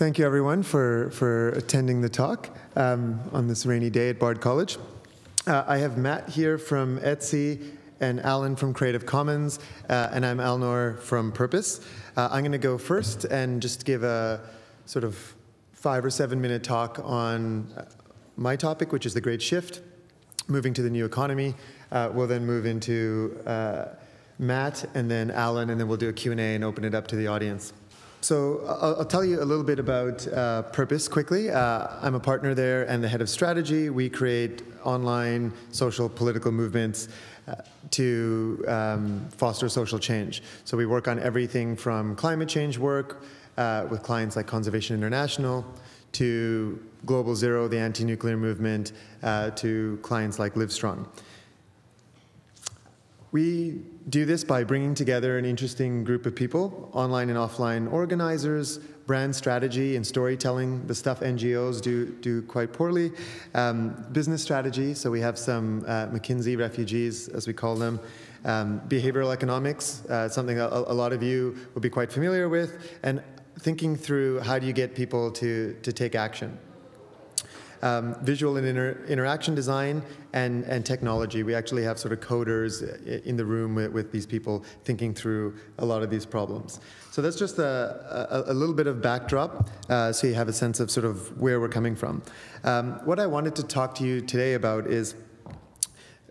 thank you everyone for attending the talk on this rainy day at Bard College. I have Matt here from Etsy and Alan from Creative Commons, and I'm Alnoor from Purpose. I'm going to go first and just give a sort of 5 or 7 minute talk on my topic, which is the Great Shift, moving to the new economy. We'll then move into Matt and then Alan, and then we'll do a Q&A and open it up to the audience. So I'll tell you a little bit about Purpose quickly. I'm a partner there and the head of strategy. We create online social political movements to foster social change. So we work on everything from climate change work with clients like Conservation International to Global Zero, the anti-nuclear movement, to clients like Livestrong. We do this by bringing together an interesting group of people, online and offline organizers, brand strategy and storytelling, the stuff NGOs do quite poorly, business strategy, so we have some McKinsey refugees, as we call them, behavioral economics, something a lot of you will be quite familiar with, and thinking through how do you get people to take action. Visual and interaction design and technology. We actually have sort of coders in the room with these people thinking through a lot of these problems. So that's just a little bit of backdrop so you have a sense of sort of where we're coming from. What I wanted to talk to you today about is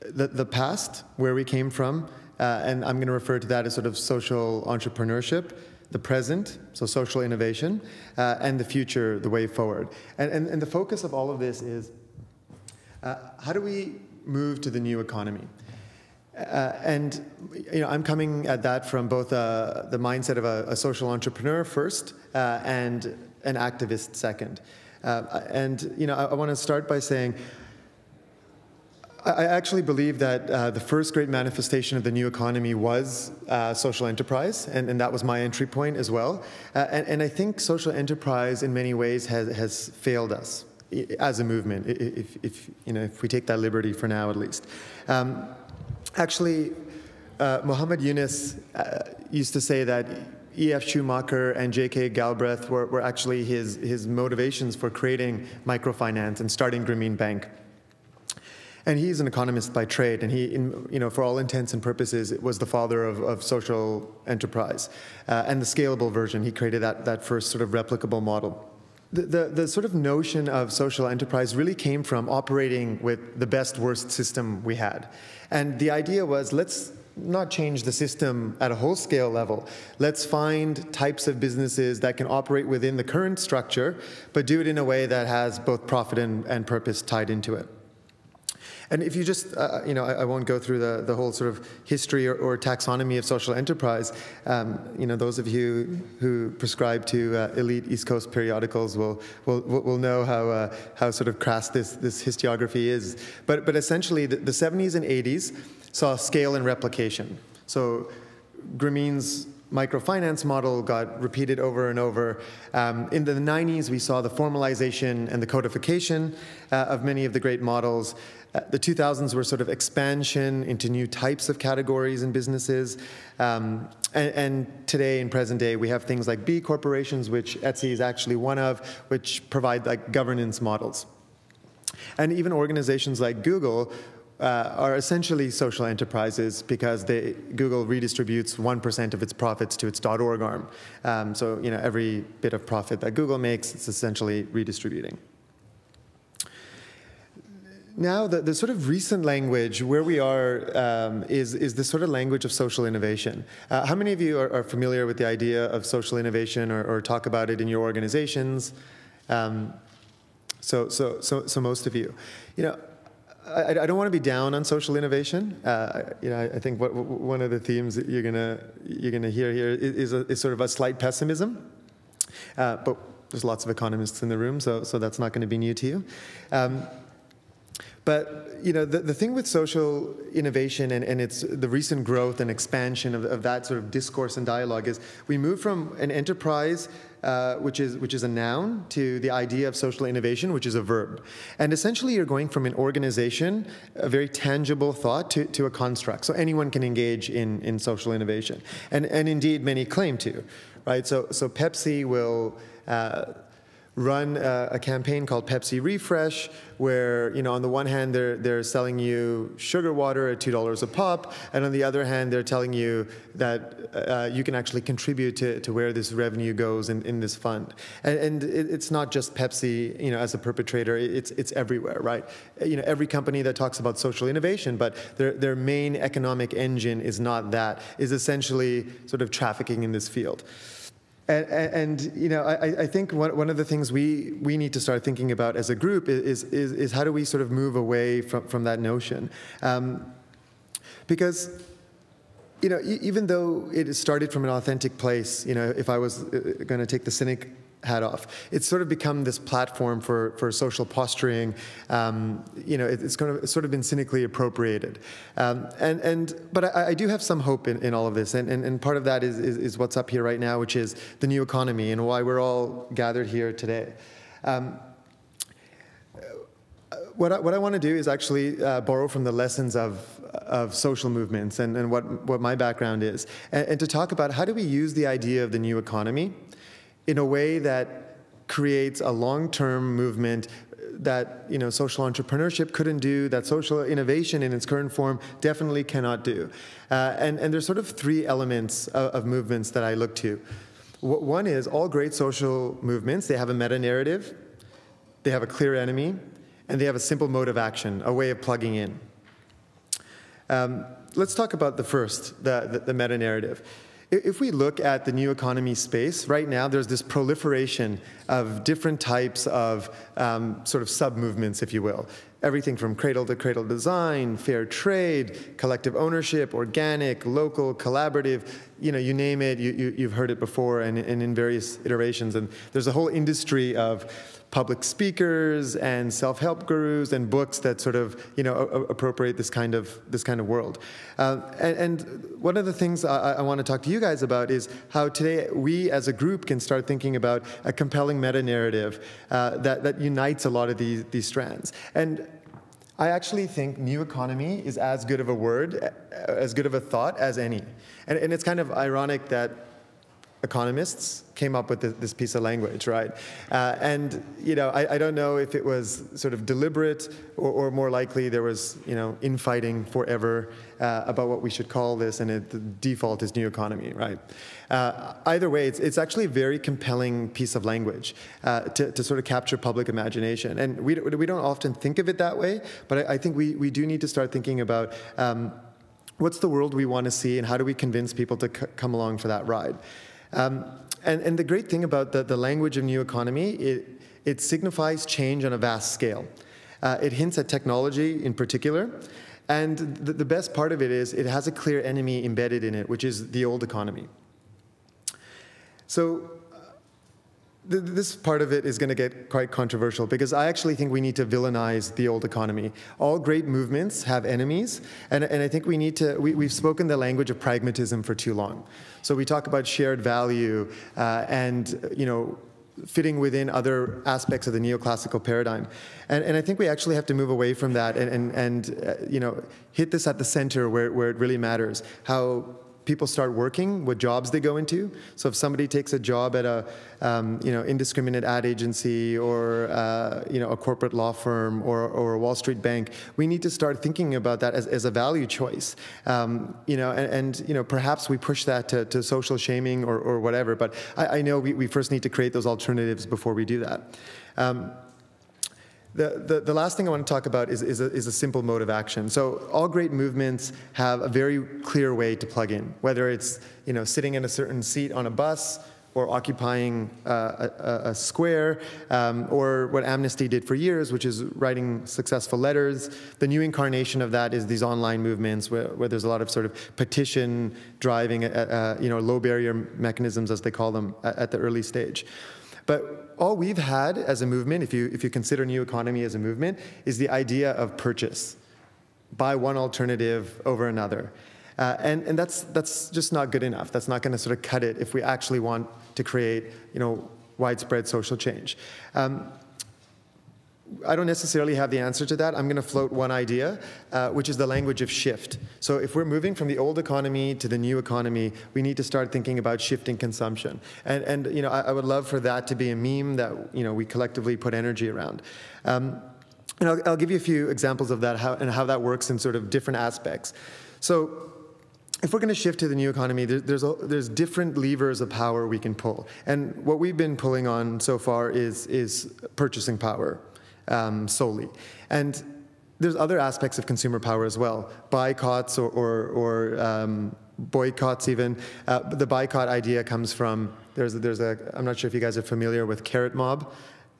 the past, where we came from, and I'm going to refer to that as sort of social entrepreneurship, the present, so social innovation, and the future, the way forward. And the focus of all of this is how do we move to the new economy? And I'm coming at that from both the mindset of a social entrepreneur first and an activist second. I want to start by saying I actually believe that the first great manifestation of the new economy was social enterprise, and that was my entry point as well. And I think social enterprise in many ways has failed us as a movement, if we take that liberty for now at least. Actually, Muhammad Yunus used to say that E.F. Schumacher and J.K. Galbraith were actually his motivations for creating microfinance and starting Grameen Bank. And he's an economist by trade, and he, for all intents and purposes, was the father of social enterprise. And the scalable version, he created that first sort of replicable model. The sort of notion of social enterprise really came from operating with the best worst system we had. And the idea was, let's not change the system at a whole scale level. Let's find types of businesses that can operate within the current structure, but do it in a way that has both profit and purpose tied into it. And if you just, I won't go through the whole sort of history or taxonomy of social enterprise. Those of you who prescribe to elite East Coast periodicals will know how sort of crass this historiography is. But essentially, the 70s and 80s saw scale and replication. So Grameen's microfinance model got repeated over and over. In the 90s, we saw the formalization and the codification of many of the great models. The 2000s were sort of expansion into new types of categories and businesses. And today, in present day, we have things like B corporations, which Etsy is actually one of, which provide like governance models. And even organizations like Google are essentially social enterprises because Google redistributes 1% of its profits to its .org arm. So every bit of profit that Google makes, it's essentially redistributing. Now, the sort of recent language where we are is the sort of language of social innovation. How many of you are familiar with the idea of social innovation or talk about it in your organizations? So most of you. I don't want to be down on social innovation. I think one of the themes that you're gonna hear here is sort of a slight pessimism. But there's lots of economists in the room, so that's not going to be new to you. But the thing with social innovation and its the recent growth and expansion of that sort of discourse and dialogue is we move from an enterprise, which is a noun, to the idea of social innovation, which is a verb. And essentially, you're going from an organization, a very tangible thought, to a construct. So anyone can engage in social innovation, and indeed many claim to, right? So Pepsi will run a campaign called Pepsi Refresh, where on the one hand they're selling you sugar water at $2 a pop, and on the other hand they're telling you that you can actually contribute to where this revenue goes in this fund. And it's not just Pepsi, as a perpetrator. It's everywhere, right? Every company that talks about social innovation, but their main economic engine is not that, is essentially sort of trafficking in this field. And I think one of the things we need to start thinking about as a group is how do we sort of move away from that notion, because even though it started from an authentic place, if I was going to take the cynic hat off, it's sort of become this platform for social posturing. It's sort of been cynically appropriated, but I do have some hope in all of this, and part of that is what's up here right now, which is the new economy and why we're all gathered here today. What I want to do is actually borrow from the lessons of social movements and what my background is, and to talk about how do we use the idea of the new economy in a way that creates a long-term movement that social entrepreneurship couldn't do, that social innovation in its current form definitely cannot do. And there's sort of three elements of movements that I look to. One is all great social movements, they have a meta-narrative, they have a clear enemy, and they have a simple mode of action, a way of plugging in. Let's talk about the first, the meta-narrative. If we look at the new economy space, right now there's this proliferation of different types of sort of sub-movements, if you will. Everything from cradle-to-cradle design, fair trade, collective ownership, organic, local, collaborative, you name it, you've heard it before and in various iterations. And there's a whole industry of public speakers and self-help gurus and books that sort of appropriate this kind of world. And one of the things I want to talk to you guys about is how today we as a group can start thinking about a compelling meta-narrative that unites a lot of these strands. And I actually think new economy is as good of a word, as good of a thought as any. And it's kind of ironic that economists came up with this piece of language, right? And I don't know if it was sort of deliberate or more likely there was infighting forever about what we should call this, and the default is new economy, right? Either way, it's actually a very compelling piece of language to sort of capture public imagination, and we don't often think of it that way, but I think we do need to start thinking about what's the world we want to see, and how do we convince people to come along for that ride. And the great thing about the language of new economy, it signifies change on a vast scale. It hints at technology in particular, and the best part of it is it has a clear enemy embedded in it, which is the old economy. So this part of it is going to get quite controversial because I actually think we need to villainize the old economy. All great movements have enemies, and I think we need to, we've spoken the language of pragmatism for too long. So we talk about shared value and, fitting within other aspects of the neoclassical paradigm. And I think we actually have to move away from that and hit this at the center where it really matters. How people start working, what jobs they go into. So if somebody takes a job at a indiscriminate ad agency or a corporate law firm or a Wall Street bank, we need to start thinking about that as a value choice. Perhaps we push that to social shaming or whatever. But I know we first need to create those alternatives before we do that. The last thing I want to talk about is a simple mode of action. So all great movements have a very clear way to plug in, whether it's sitting in a certain seat on a bus or occupying a square, or what Amnesty did for years, which is writing successful letters. The new incarnation of that is these online movements where there's a lot of sort of petition driving, low barrier mechanisms, as they call them, at the early stage. But all we've had as a movement, if you consider new economy as a movement, is the idea of purchase. Buy one alternative over another. And that's just not good enough. That's not going to sort of cut it if we actually want to create widespread social change. I don't necessarily have the answer to that. I'm going to float one idea, which is the language of shift. So if we're moving from the old economy to the new economy, we need to start thinking about shifting consumption. And I would love for that to be a meme that we collectively put energy around. And I'll give you a few examples of that and how that works in sort of different aspects. So if we're going to shift to the new economy, there's different levers of power we can pull. And what we've been pulling on so far is purchasing power solely. And there's other aspects of consumer power as well, boycotts or boycotts even. The boycott idea comes from, I'm not sure if you guys are familiar with Carrot Mob.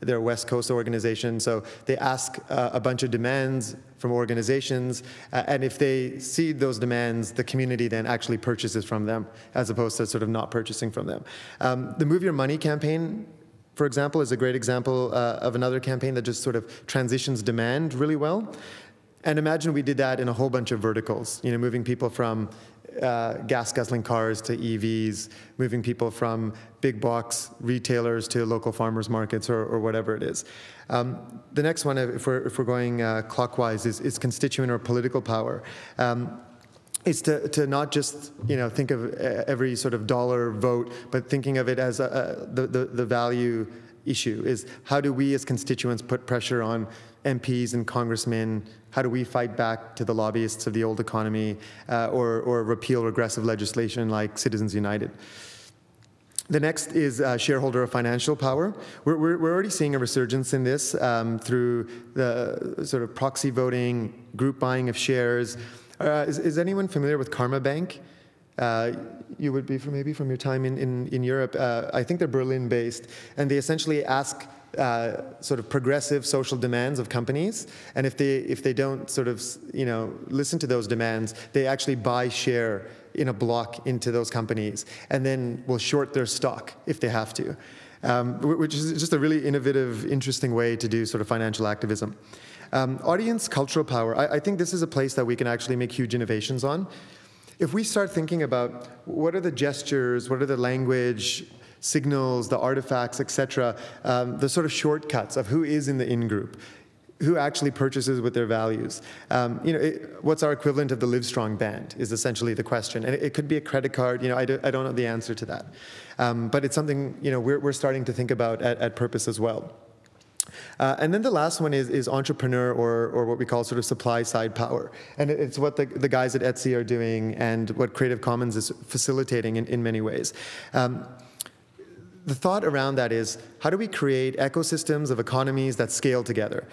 They're a West Coast organization, so they ask a bunch of demands from organizations, and if they cede those demands, the community then actually purchases from them, as opposed to sort of not purchasing from them. The Move Your Money campaign, for example, is a great example of another campaign that just sort of transitions demand really well. And imagine we did that in a whole bunch of verticals, moving people from gas-guzzling cars to EVs, moving people from big box retailers to local farmers markets or whatever it is. The next one, if we're going clockwise, is constituent or political power. Is to not just think of every sort of dollar vote, but thinking of it as the value issue. Is how do we as constituents put pressure on MPs and congressmen? How do we fight back to the lobbyists of the old economy or repeal regressive legislation like Citizens United? The next is shareholder or financial power. We're already seeing a resurgence in this through the sort of proxy voting, group buying of shares. Is anyone familiar with Karma Bank? You would be maybe from your time in Europe. I think they're Berlin-based, and they essentially ask sort of progressive social demands of companies, and if they don't sort of listen to those demands, they actually buy share in a block into those companies, and then will short their stock if they have to, which is just a really innovative, interesting way to do sort of financial activism. Audience cultural power. I think this is a place that we can actually make huge innovations on. If we start thinking about what are the gestures, what are the language, signals, the artifacts, etc., the sort of shortcuts of who is in the in-group, who actually purchases with their values. What's our equivalent of the Livestrong band is essentially the question. And it could be a credit card. I don't know the answer to that. But it's something we're starting to think about at Purpose as well. And then the last one is entrepreneur or what we call sort of supply side power. And it's what the guys at Etsy are doing and what Creative Commons is facilitating in many ways. The thought around that is, how do we create ecosystems of economies that scale together?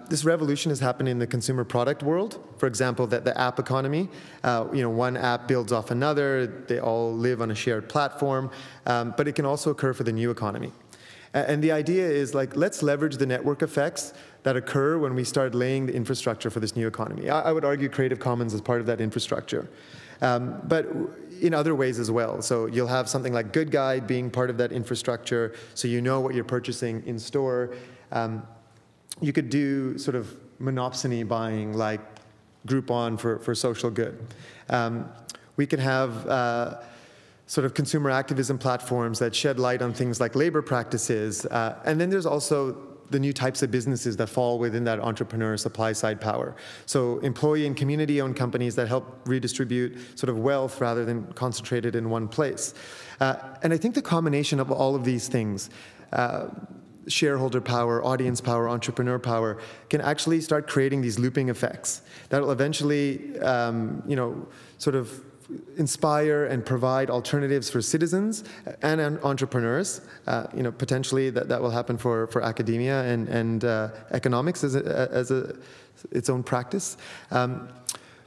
This revolution has happened in the consumer product world. For example, the app economy. One app builds off another. They all live on a shared platform. But it can also occur for the new economy. And the idea is, let's leverage the network effects that occur when we start laying the infrastructure for this new economy. I would argue Creative Commons is part of that infrastructure. But in other ways as well. So you'll have something like Good Guide being part of that infrastructure, so you know what you're purchasing in store. You could do sort of monopsony buying like Groupon for social good. We could have sort of consumer activism platforms that shed light on things like labor practices. And then there's also the new types of businesses that fall within that entrepreneur supply side power. So employee and community owned companies that help redistribute sort of wealth rather than concentrated in one place. And I think the combination of all of these things, shareholder power, audience power, entrepreneur power, can actually start creating these looping effects that will eventually, sort of inspire and provide alternatives for citizens and entrepreneurs. Potentially that will happen for academia and economics as its own practice.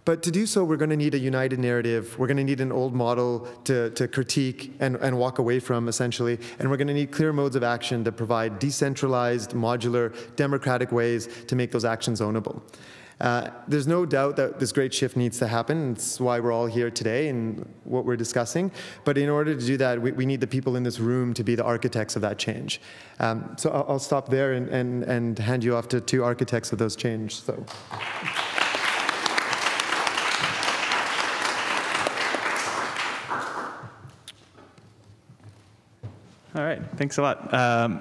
But to do so, we're going to need a united narrative. We're going to need an old model to critique and walk away from, essentially. And we're going to need clear modes of action that provide decentralized, modular, democratic ways to make those actions ownable. There's no doubt that this great shift needs to happen. It's why we're all here today and what we're discussing. But in order to do that, we need the people in this room to be the architects of that change. So I'll stop there and hand you off to two architects of those change. So. All right. right, thanks a lot.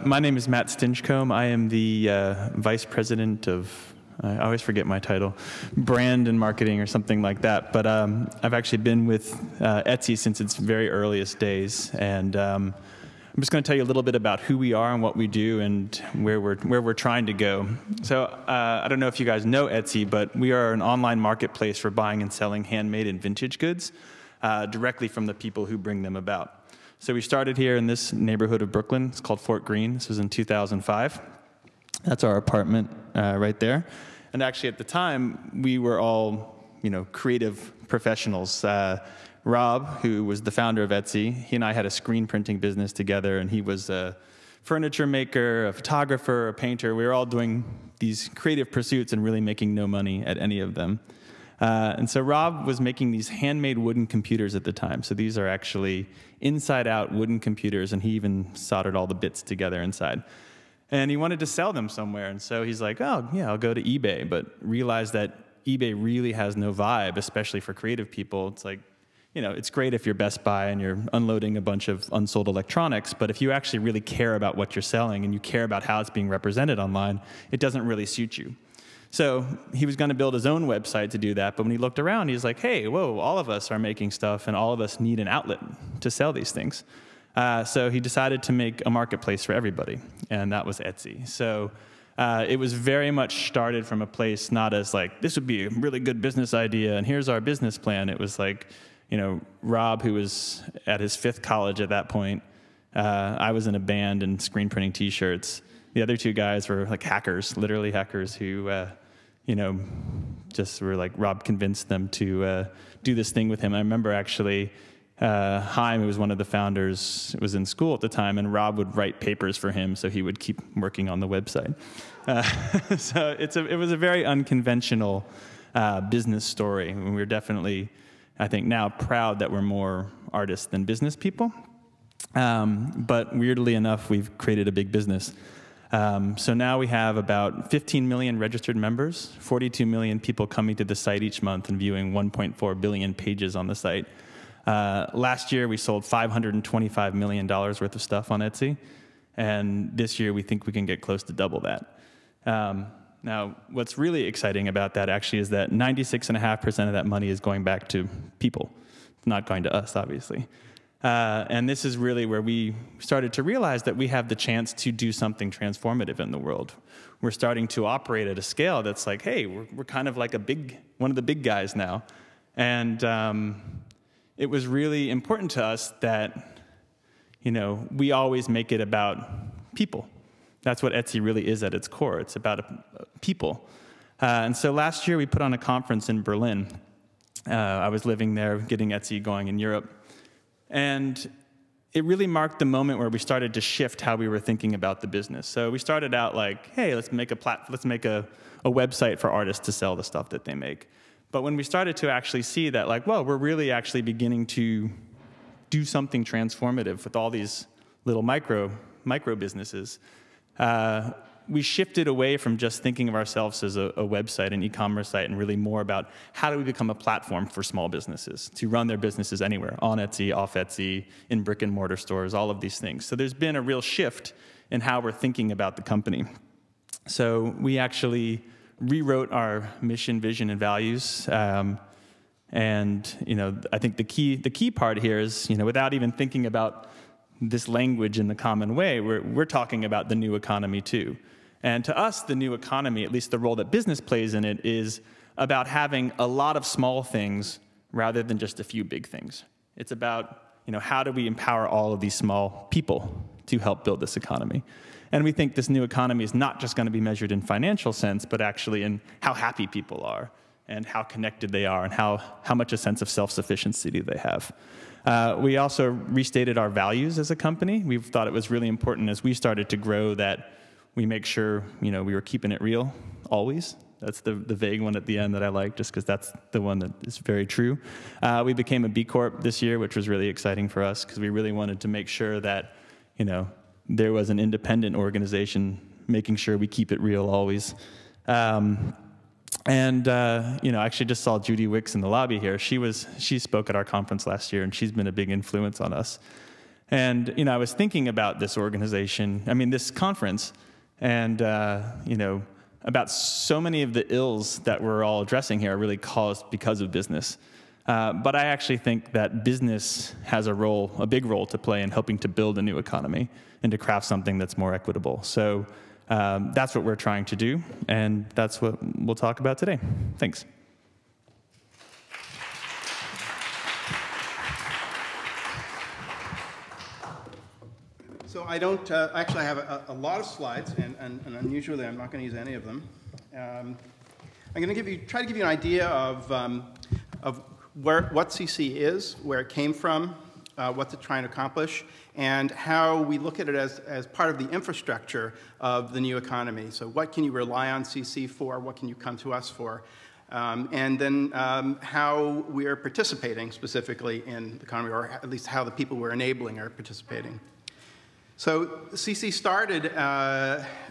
My name is Matt Stinchcomb. I am the Vice President of, I always forget my title, brand and marketing or something like that. But I've actually been with Etsy since its very earliest days. And I'm just going to tell you a little bit about who we are and what we do and where we're trying to go. So I don't know if you guys know Etsy, but we are an online marketplace for buying and selling handmade and vintage goods directly from the people who bring them about. So we started here in this neighborhood of Brooklyn. It's called Fort Greene. This was in 2005. That's our apartment right there. And actually at the time, we were all, creative professionals. Rob, who was the founder of Etsy, he and I had a screen printing business together, and he was a furniture maker, a photographer, a painter. We were all doing these creative pursuits and really making no money at any of them. And so Rob was making these handmade wooden computers at the time. So these are actually inside-out wooden computers, and he even soldered all the bits together inside. And he wanted to sell them somewhere, and so he's like, oh, yeah, I'll go to eBay, but realized that eBay really has no vibe, especially for creative people. It's like, it's great if you're Best Buy and you're unloading a bunch of unsold electronics, but if you actually really care about what you're selling and you care about how it's being represented online, it doesn't really suit you. So he was going to build his own website to do that, but when he looked around, he's like, hey, whoa, all of us are making stuff, and all of us need an outlet to sell these things. So he decided to make a marketplace for everybody, and that was Etsy. So it was very much started from a place not as like, this would be a really good business idea, and here's our business plan. It was like, Rob, who was at his 5th college at that point, I was in a band and screen printing T-shirts. The other 2 guys were like hackers, literally hackers who, just were like, Rob convinced them to do this thing with him. I remember actually, Haim, who was one of the founders, was in school at the time, and Rob would write papers for him so he would keep working on the website. So it was a very unconventional business story. And we're definitely, I think, now proud that we're more artists than business people. But weirdly enough, we've created a big business. So now we have about 15 million registered members, 42 million people coming to the site each month and viewing 1.4 billion pages on the site. Last year, we sold $525 million worth of stuff on Etsy. And this year, we think we can get close to double that. Now, what's really exciting about that actually is that 96.5% of that money is going back to people. It's not going to us, obviously. And this is really where we started to realize that we have the chance to do something transformative in the world. We're starting to operate at a scale that's like, hey, we're kind of like one of the big guys now. And it was really important to us that, we always make it about people. That's what Etsy really is at its core. It's about people. And so last year we put on a conference in Berlin. I was living there, getting Etsy going in Europe. And it really marked the moment where we started to shift how we were thinking about the business. So we started out like, hey, let's make a website for artists to sell the stuff that they make. But when we started to actually see that, like, well, we're really actually beginning to do something transformative with all these little micro businesses, we shifted away from just thinking of ourselves as a website, an e-commerce site, and really more about how do we become a platform for small businesses to run their businesses anywhere, on Etsy, off Etsy, in brick and mortar stores, all of these things. So there's been a real shift in how we're thinking about the company. So we actually rewrote our mission, vision, and values. I think the key part here is, without even thinking about this language in the common way, we're talking about the new economy too. And to us, the new economy, at least the role that business plays in it, is about having a lot of small things rather than just a few big things. It's about, how do we empower all of these small people to help build this economy? And we think this new economy is not just going to be measured in financial sense, but actually in how happy people are and how connected they are and how much a sense of self-sufficiency do they have. We also restated our values as a company. We thought it was really important as we started to grow that we make sure, we were keeping it real always. That's the vague one at the end that I like, just because that's the one that is very true. We became a B Corp this year, which was really exciting for us because we really wanted to make sure that, there was an independent organization making sure we keep it real always. I actually just saw Judy Wicks in the lobby here. She spoke at our conference last year, and she's been a big influence on us. And, I was thinking about this organization, this conference, and, about so many of the ills that we're all addressing here are really caused because of business. But I actually think that business has a big role to play in helping to build a new economy and to craft something that's more equitable. So that's what we're trying to do, and that's what we'll talk about today. Thanks. So I don't actually I have a lot of slides, and unusually I'm not going to use any of them. I'm going to try to give you an idea of what CC is, where it came from, what it's trying to accomplish, and how we look at it as part of the infrastructure of the new economy. So what can you rely on CC for? What can you come to us for? And then how we are participating specifically in the economy, or at least how the people we're enabling are participating. So CC started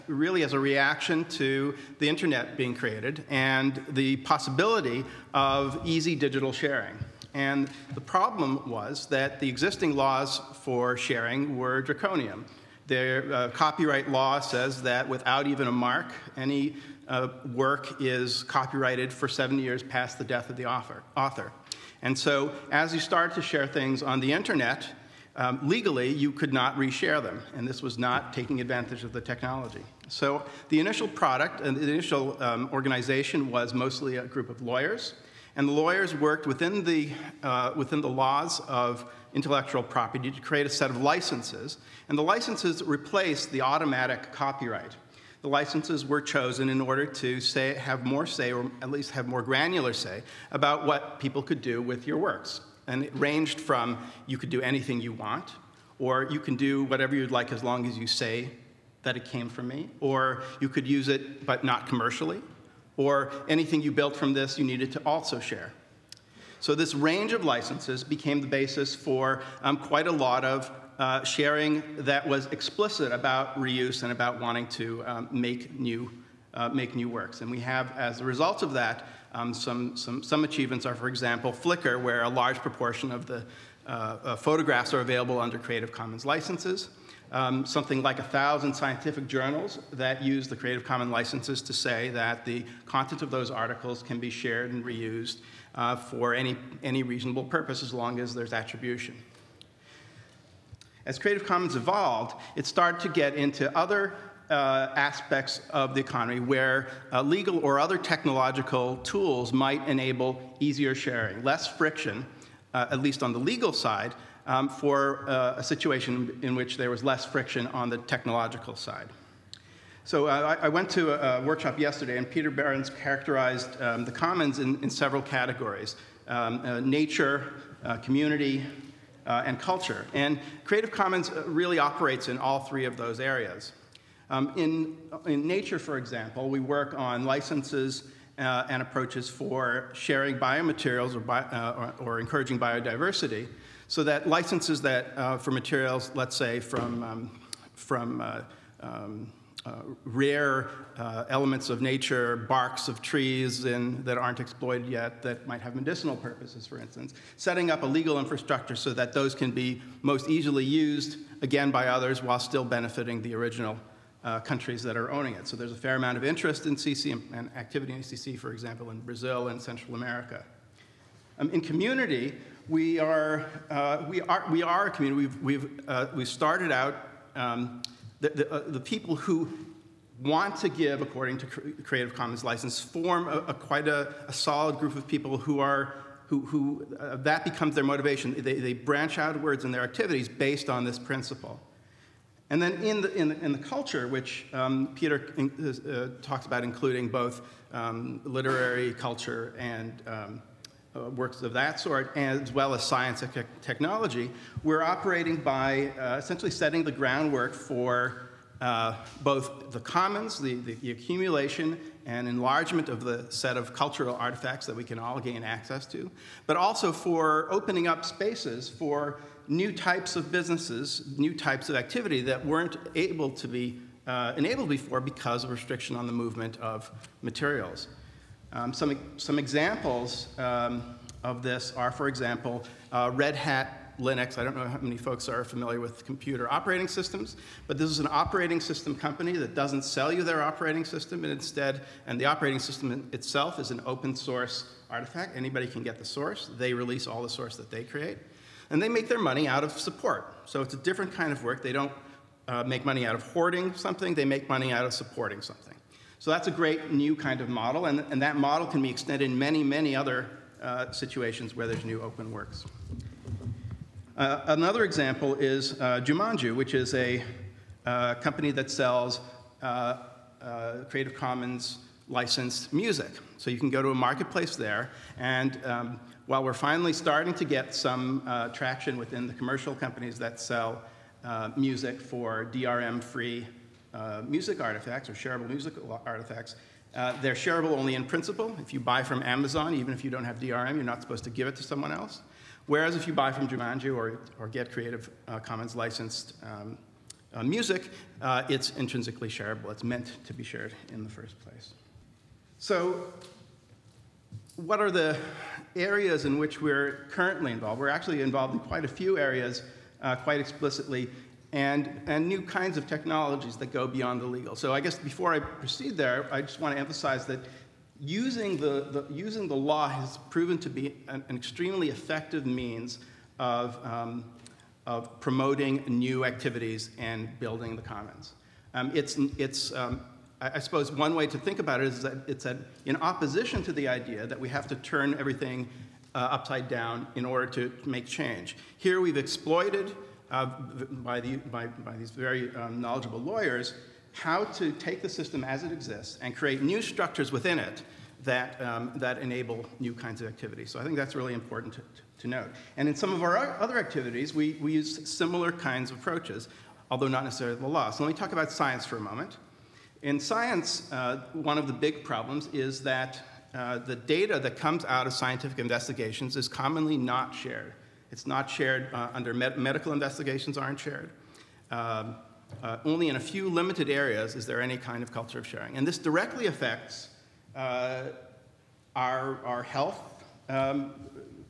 really as a reaction to the internet being created and the possibility of easy digital sharing. And the problem was that the existing laws for sharing were draconian. Their copyright law says that without even a mark, any work is copyrighted for 7 years past the death of the author. And so as you start to share things on the internet, legally, you could not reshare them, and this was not taking advantage of the technology. So the initial product and the initial organization was mostly a group of lawyers, and the lawyers worked within the laws of intellectual property to create a set of licenses, and the licenses replaced the automatic copyright. The licenses were chosen in order to have more say, or at least have more granular say, about what people could do with your works. And it ranged from you could do anything you want, or you can do whatever you'd like as long as you say that it came from me, or you could use it but not commercially, or anything you built from this you needed to also share. So this range of licenses became the basis for quite a lot of sharing that was explicit about reuse and about wanting to make new works. And we have, as a result of that, some achievements are, for example, Flickr, where a large proportion of the photographs are available under Creative Commons licenses. Something like 1,000 scientific journals that use the Creative Commons licenses to say that the content of those articles can be shared and reused for any reasonable purpose as long as there's attribution. As Creative Commons evolved, it started to get into other aspects of the economy where legal or other technological tools might enable easier sharing, less friction, at least on the legal side, for a situation in which there was less friction on the technological side. So I went to a workshop yesterday, and Peter Behrens characterized the commons in several categories: nature, community, and culture. And Creative Commons really operates in all three of those areas. In nature, for example, we work on licenses and approaches for sharing biomaterials or encouraging biodiversity, so that licenses that for materials, let's say from rare elements of nature, barks of trees that aren't exploited yet, that might have medicinal purposes, for instance, setting up a legal infrastructure so that those can be most easily used, again, by others while still benefiting the original countries that are owning it. So there's a fair amount of interest in CC and activity in CC, for example, in Brazil and Central America. In community, we are a community. We've started out the people who want to give according to Creative Commons license form quite a solid group of people who that becomes their motivation. They branch outwards in their activities based on this principle. And then in the culture, which Peter talks about, including both literary culture and works of that sort, as well as science and technology, we're operating by essentially setting the groundwork for both the commons, the accumulation and enlargement of the set of cultural artifacts that we can all gain access to, but also for opening up spaces for new types of businesses, new types of activity that weren't able to be enabled before because of restriction on the movement of materials. Some examples of this are, for example, Red Hat Linux. I don't know how many folks are familiar with computer operating systems, but this is an operating system company that doesn't sell you their operating system, and the operating system itself is an open source artifact. Anybody can get the source. They release all the source that they create. And they make their money out of support. So it's a different kind of work. They don't make money out of hoarding something. They make money out of supporting something. So that's a great new kind of model, and that model can be extended in many, many other situations where there's new open works. Another example is Jumanji, which is a company that sells Creative Commons licensed music. So you can go to a marketplace there, and while we're finally starting to get some traction within the commercial companies that sell music for DRM-free music artifacts or shareable music artifacts, they're shareable only in principle. If you buy from Amazon, even if you don't have DRM, you're not supposed to give it to someone else. Whereas if you buy from Jumanji or get Creative Commons licensed music, it's intrinsically shareable. It's meant to be shared in the first place. So what are the areas in which we're currently involved? We're actually involved in quite a few areas quite explicitly, and new kinds of technologies that go beyond the legal. So I guess before I proceed there, I just want to emphasize that using the law has proven to be an extremely effective means of promoting new activities and building the commons. I suppose one way to think about it is that it's in opposition to the idea that we have to turn everything upside down in order to make change. Here we've exploited, by these very knowledgeable lawyers, how to take the system as it exists and create new structures within it that enable new kinds of activities. So I think that's really important to note. And in some of our other activities, we use similar kinds of approaches, although not necessarily the law. So let me talk about science for a moment. In science, one of the big problems is that the data that comes out of scientific investigations is commonly not shared. It's not shared under medical investigations aren't shared. Only in a few limited areas is there any kind of culture of sharing. And this directly affects our health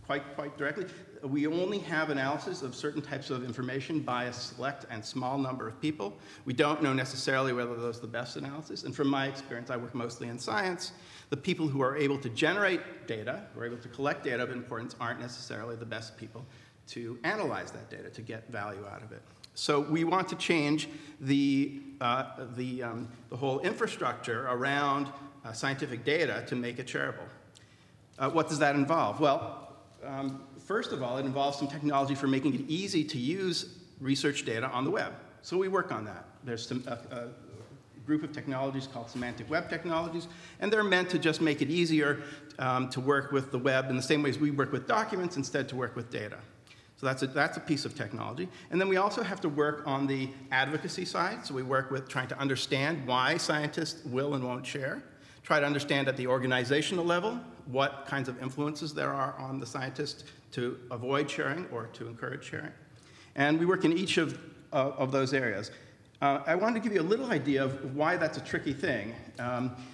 quite directly. We only have analysis of certain types of information by a select and small number of people. We don't know necessarily whether those are the best analysis. And from my experience, I work mostly in science. The people who are able to generate data, who are able to collect data of importance, aren't necessarily the best people to analyze that data, to get value out of it. So we want to change the whole infrastructure around scientific data to make it shareable. What does that involve? Well, first of all, it involves some technology for making it easy to use research data on the web. So we work on that. There's a group of technologies called semantic web technologies, and they're meant to just make it easier to work with the web in the same ways we work with documents instead to work with data. So that's a piece of technology. And then we also have to work on the advocacy side. So we work with trying to understand why scientists will and won't share, try to understand at the organizational level what kinds of influences there are on the scientist to avoid sharing or to encourage sharing. And we work in each of those areas. I wanted to give you a little idea of why that's a tricky thing.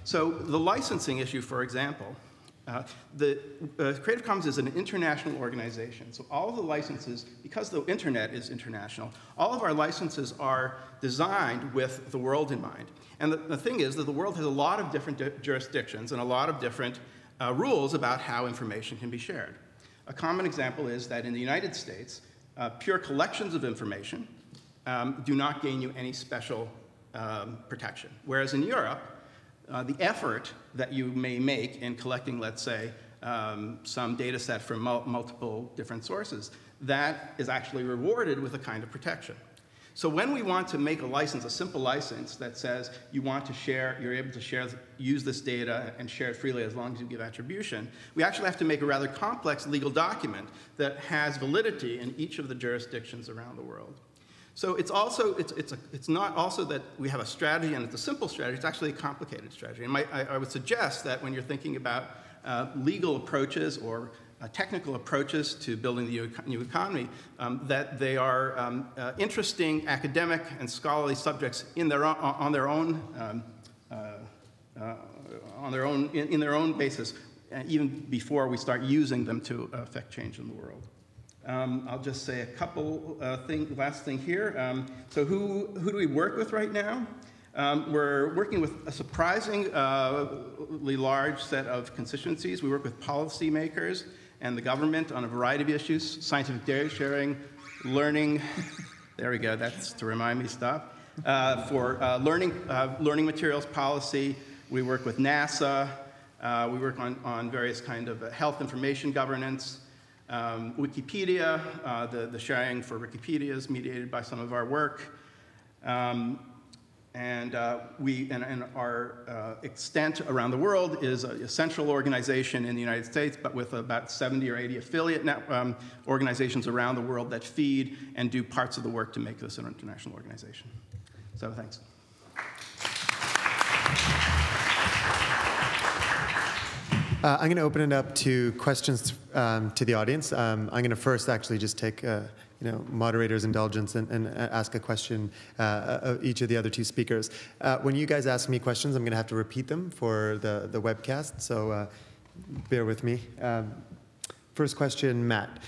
So the licensing issue, for example, the Creative Commons is an international organization. So all of the licenses, because the internet is international, all of our licenses are designed with the world in mind. And the thing is that the world has a lot of different jurisdictions and a lot of different rules about how information can be shared. A common example is that in the United States, pure collections of information do not gain you any special protection. Whereas in Europe, the effort that you may make in collecting, let's say, some data set from multiple different sources, that is actually rewarded with a kind of protection. So when we want to make a license, a simple license that says you want to share, you're able to share, use this data and share it freely as long as you give attribution, we actually have to make a rather complex legal document that has validity in each of the jurisdictions around the world. So it's also, it's not also that we have a strategy and it's a simple strategy, it's actually a complicated strategy. And I would suggest that when you're thinking about legal approaches or technical approaches to building the new economy, that they are interesting academic and scholarly subjects in their on their own basis, even before we start using them to affect change in the world. I'll just say a couple last thing here. So who do we work with right now? We're working with a surprisingly large set of constituencies. We work with policymakers and the government on a variety of issues: scientific data sharing, learning. There we go. That's to remind me. Stop. For learning materials policy, we work with NASA. We work on various kind of health information governance. Wikipedia, the sharing for Wikipedia is mediated by some of our work. And our extent around the world is a central organization in the United States, but with about 70 or 80 affiliate organizations around the world that feed and do parts of the work to make this an international organization. So thanks. I'm going to open it up to questions to the audience. I'm going to first actually just take moderator's indulgence and ask a question of each of the other two speakers. When you guys ask me questions, I'm going to have to repeat them for the webcast, so bear with me. First question, Matt.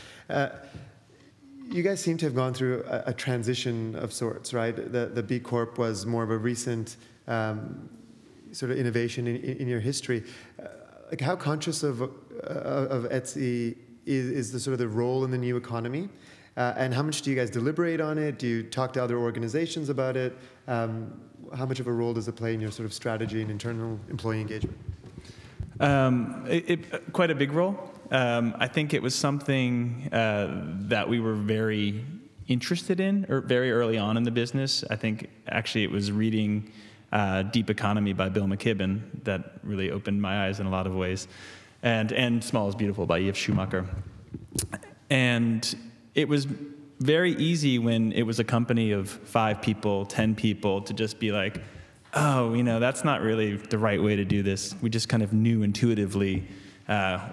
You guys seem to have gone through a transition of sorts, right? The B Corp was more of a recent sort of innovation in your history. Like, how conscious of Etsy is the sort of the role in the new economy? And how much do you guys deliberate on it? Do you talk to other organizations about it? How much of a role does it play in your sort of strategy and internal employee engagement? Quite a big role. I think it was something that we were very interested in, or very early on in the business. I think actually it was reading Deep Economy by Bill McKibben that really opened my eyes in a lot of ways, and Small is Beautiful by E.F. Schumacher. And it was very easy when it was a company of 5 people, 10 people, to just be like, oh, that's not really the right way to do this. We just kind of knew intuitively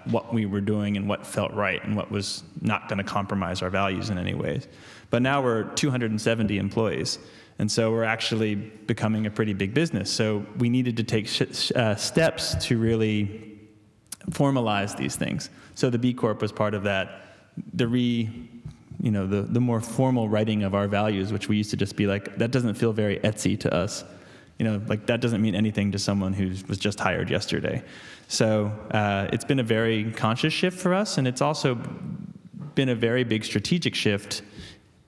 what we were doing and what felt right and what was not going to compromise our values in any ways. But now we're 270 employees, and so we're actually becoming a pretty big business. So we needed to take steps to really formalize these things. So the B Corp was part of that. The more formal writing of our values, which we used to just be like, that doesn't feel very Etsy to us. That doesn't mean anything to someone who was just hired yesterday. So it's been a very conscious shift for us, and it's also been a very big strategic shift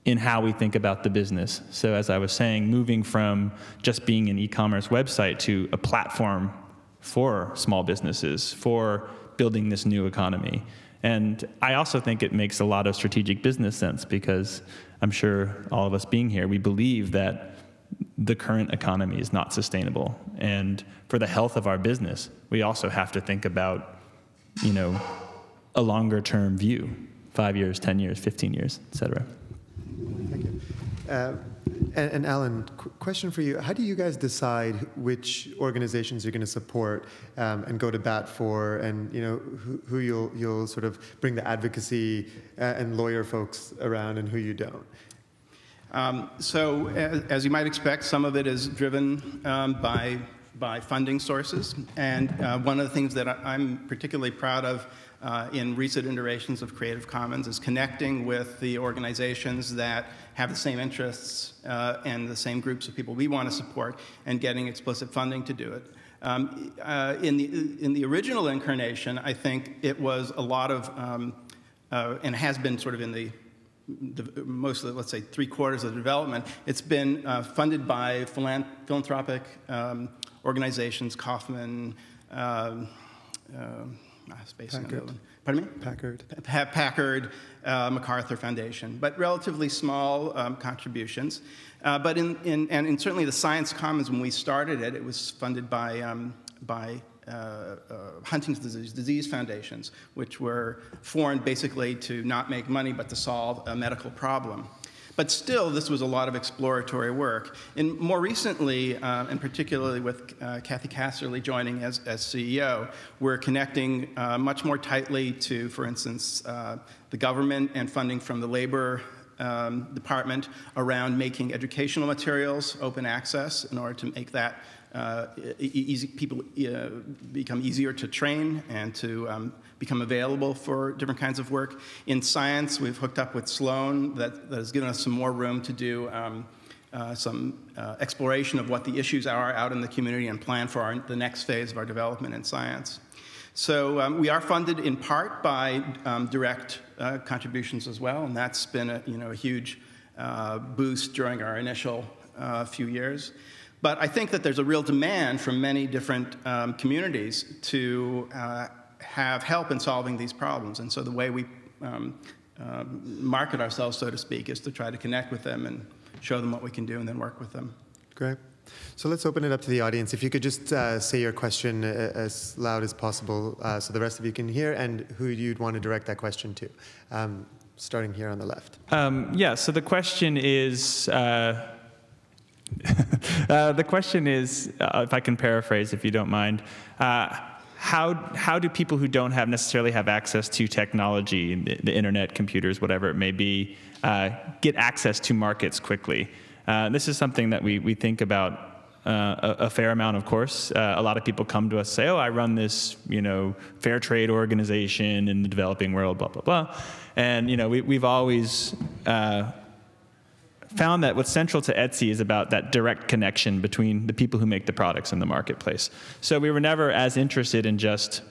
in how we think about the business. So as I was saying, moving from just being an e-commerce website to a platform for small businesses, for building this new economy. And I also think it makes a lot of strategic business sense, because I'm sure all of us being here, we believe that the current economy is not sustainable. And for the health of our business, we also have to think about, a longer term view, 5 years, 10 years, 15 years, et cetera. Thank you. And Alan, question for you. How do you guys decide which organizations you're going to support and go to bat for, and who you'll sort of bring the advocacy and lawyer folks around, and who you don't? So as you might expect, some of it is driven by funding sources. And one of the things that I'm particularly proud of in recent iterations of Creative Commons is connecting with the organizations that have the same interests and the same groups of people we want to support, and getting explicit funding to do it. In the original incarnation, I think it was a lot of, and has been sort of in the most of the, let's say, 3/4 of the development, it's been funded by philanthropic organizations, Kauffman, Packard. Pardon me? Packard. Packard, MacArthur Foundation, but relatively small contributions. But and certainly the Science Commons, when we started it, it was funded by Huntington's disease foundations, which were formed basically to not make money but to solve a medical problem. But still, this was a lot of exploratory work. And more recently, and particularly with Kathy Casserly joining as CEO, we're connecting much more tightly to, for instance, the government and funding from the Labor Department around making educational materials open access in order to make that people become easier to train and to become available for different kinds of work. In science, we've hooked up with Sloan that has given us some more room to do some exploration of what the issues are out in the community and plan for the next phase of our development in science. So we are funded in part by direct contributions as well, and that's been a huge boost during our initial few years. But I think that there's a real demand from many different communities to have help in solving these problems. And so the way we market ourselves, so to speak, is to try to connect with them and show them what we can do and then work with them. Great. So let's open it up to the audience. If you could just say your question as loud as possible so the rest of you can hear, and who you'd want to direct that question to. Starting here on the left. Yeah, so the question is, if I can paraphrase, if you don't mind, how do people who don't necessarily have access to technology, the internet, computers, whatever it may be, get access to markets quickly? This is something that we think about a fair amount, of course. A lot of people come to us and say, oh, I run this, fair trade organization in the developing world, blah, blah, blah. And, we've always found that what's central to Etsy is about that direct connection between the people who make the products and the marketplace. So we were never as interested in just,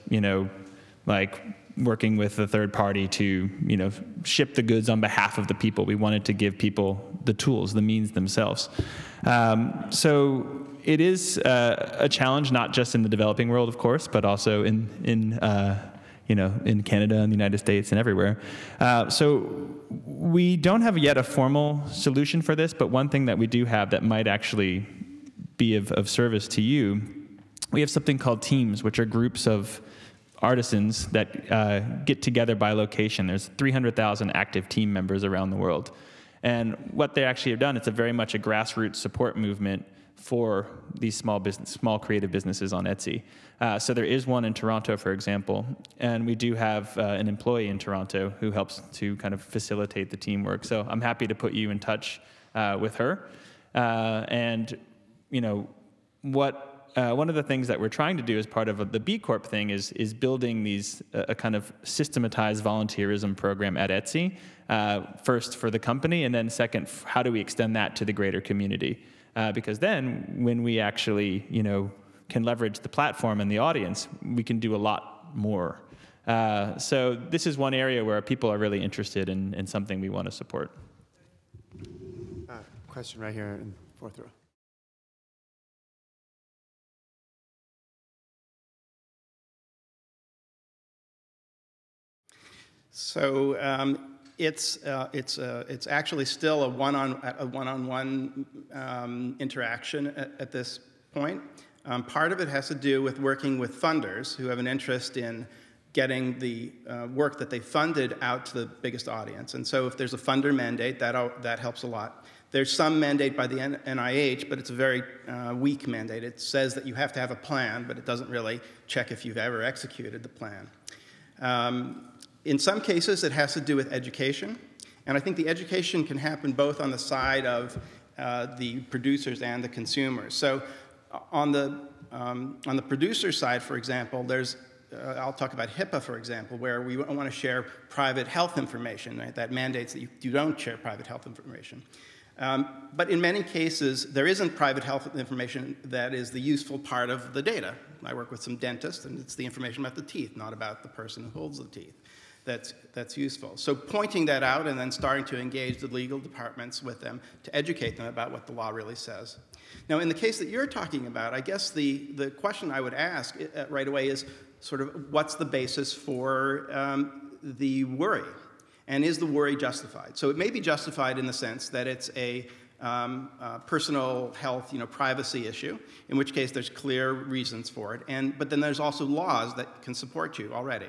like working with a third party to, ship the goods on behalf of the people. We wanted to give people the tools, the means themselves. So it is a challenge, not just in the developing world, of course, but also in Canada and the United States and everywhere. So we don't have yet a formal solution for this, but one thing that we do have that might actually be of service to you, we have something called teams, which are groups of artisans that get together by location. There's 300,000 active team members around the world. And what they actually have done, it's a very much a grassroots support movement for these small creative businesses on Etsy. So there is one in Toronto, for example, and we do have an employee in Toronto who helps to kind of facilitate the teamwork. So I'm happy to put you in touch with her. One of the things that we're trying to do as part of the B Corp thing is building a kind of systematized volunteerism program at Etsy, first for the company, and then second, how do we extend that to the greater community? Because then when we actually, can leverage the platform and the audience, we can do a lot more. So this is one area where people are really interested in something we want to support. Question right here in fourth row. So it's actually still a one-on-one interaction at this point. Part of it has to do with working with funders who have an interest in getting the work that they funded out to the biggest audience. And so if there's a funder mandate, that helps a lot. There's some mandate by the NIH, but it's a very weak mandate. It says that you have to have a plan, but it doesn't really check if you've ever executed the plan. In some cases, it has to do with education. And I think the education can happen both on the side of the producers and the consumers. So on the producer side, for example, there's I'll talk about HIPAA, for example, where we want to share private health information, right? That mandates that you don't share private health information. But in many cases, there isn't private health information that is the useful part of the data. I work with some dentists, and it's the information about the teeth, not about the person who holds the teeth. That's useful. So pointing that out and then starting to engage the legal departments with them to educate them about what the law really says. Now, in the case that you're talking about, I guess the question I would ask right away is sort of what's the basis for the worry? And is the worry justified? So it may be justified in the sense that it's a personal health, privacy issue, in which case there's clear reasons for it. But then there's also laws that can support you already.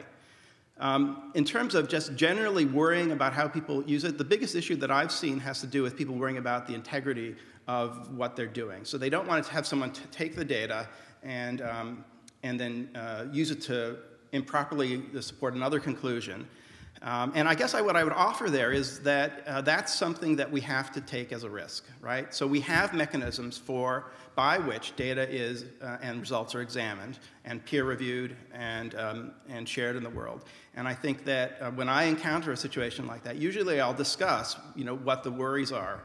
In terms of just generally worrying about how people use it, the biggest issue that I've seen has to do with people worrying about the integrity of what they're doing. So they don't want to have someone take the data and then use it to improperly support another conclusion. And I guess what I would offer there is that that's something that we have to take as a risk, right? So we have mechanisms by which data is and results are examined and peer-reviewed and shared in the world. And I think that when I encounter a situation like that, usually I'll discuss, what the worries are.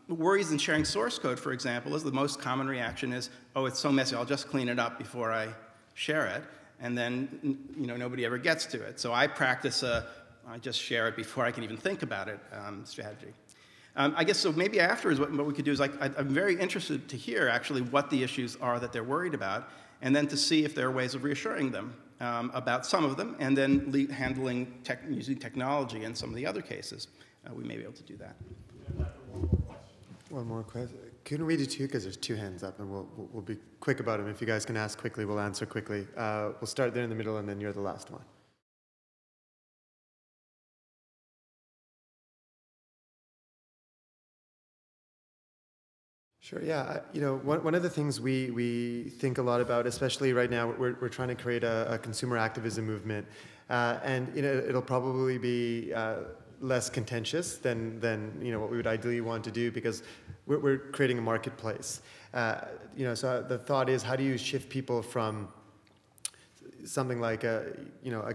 Worries in sharing source code, for example, is the most common reaction is, oh, it's so messy, I'll just clean it up before I share it. And then, nobody ever gets to it. So I practice I just share it before I can even think about it strategy. I guess so maybe afterwards what we could do is I'm very interested to hear actually what the issues are that they're worried about, and then to see if there are ways of reassuring them about some of them, and then using technology in some of the other cases. We may be able to do that. One more question. Can we do two? Because there's two hands up, and we'll be quick about them. If you guys can ask quickly, we'll answer quickly. We'll start there in the middle, and then you're the last one. Sure. Yeah. One of the things we think a lot about, especially right now, we're trying to create a consumer activism movement, and it'll probably be less contentious than what we would ideally want to do, because we're creating a marketplace. So the thought is, how do you shift people from something like a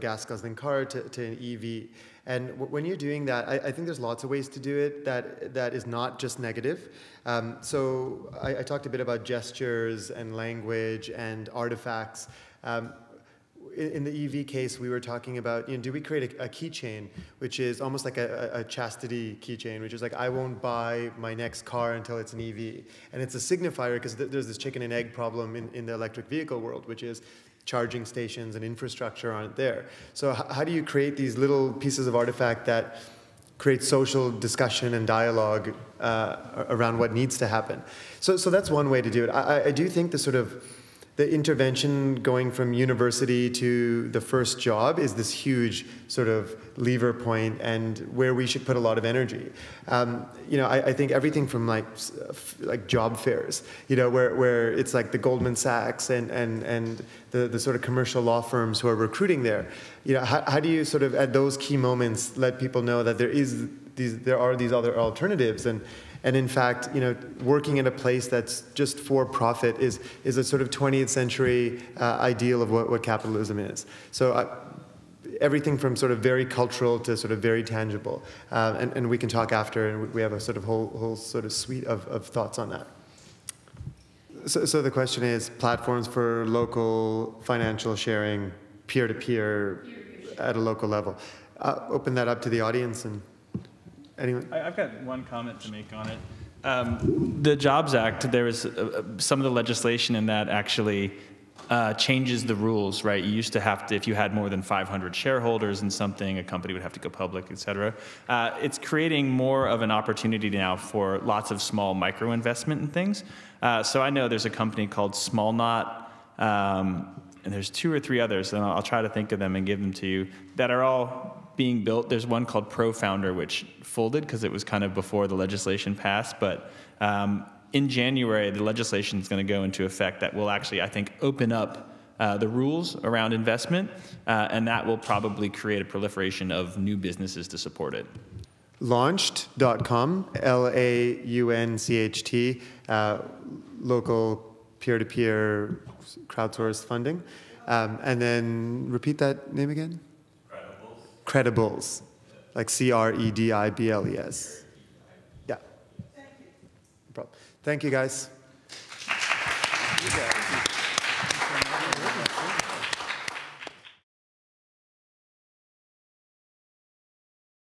gas guzzling car to an EV? And when you're doing that, I think there's lots of ways to do it that is not just negative. So I talked a bit about gestures and language and artifacts. In the EV case, we were talking about, do we create a keychain, which is almost like a chastity keychain, which is like, I won't buy my next car until it's an EV. And it's a signifier, because there's this chicken and egg problem in the electric vehicle world, which is charging stations and infrastructure aren't there. So how do you create these little pieces of artifact that create social discussion and dialogue around what needs to happen? So that's one way to do it. I do think the intervention going from university to the first job is this huge sort of lever point, and where we should put a lot of energy. I think everything from like job fairs, where it's like the Goldman Sachs and the sort of commercial law firms who are recruiting there. How do you sort of at those key moments let people know that there are these other alternatives, and in fact, working in a place that's just for profit is a sort of 20th century ideal of what capitalism is. So everything from sort of very cultural to sort of very tangible. And we can talk after, and we have a sort of whole sort of suite of thoughts on that. So the question is, platforms for local financial sharing, peer-to-peer at a local level. Open that up to the audience. And anyone? I've got one comment to make on it. The Jobs Act, there was some of the legislation in that actually changes the rules, right? You used to have to, if you had more than 500 shareholders in something, a company would have to go public, et cetera. It's creating more of an opportunity now for lots of small micro investment in things. So I know there's a company called Small Knot, and there's 2 or 3 others, and I'll try to think of them and give them to you, that are all being built. There's one called ProFounder, which folded because it was kind of before the legislation passed, but in January, the legislation is going to go into effect that will actually, I think, open up the rules around investment, and that will probably create a proliferation of new businesses to support it. Launched.com, LAUNCHT, local peer-to-peer crowdsourced funding. And then repeat that name again? Credibles, like CREDIBLES. Yeah. Thank you. No problem. Thank you, guys.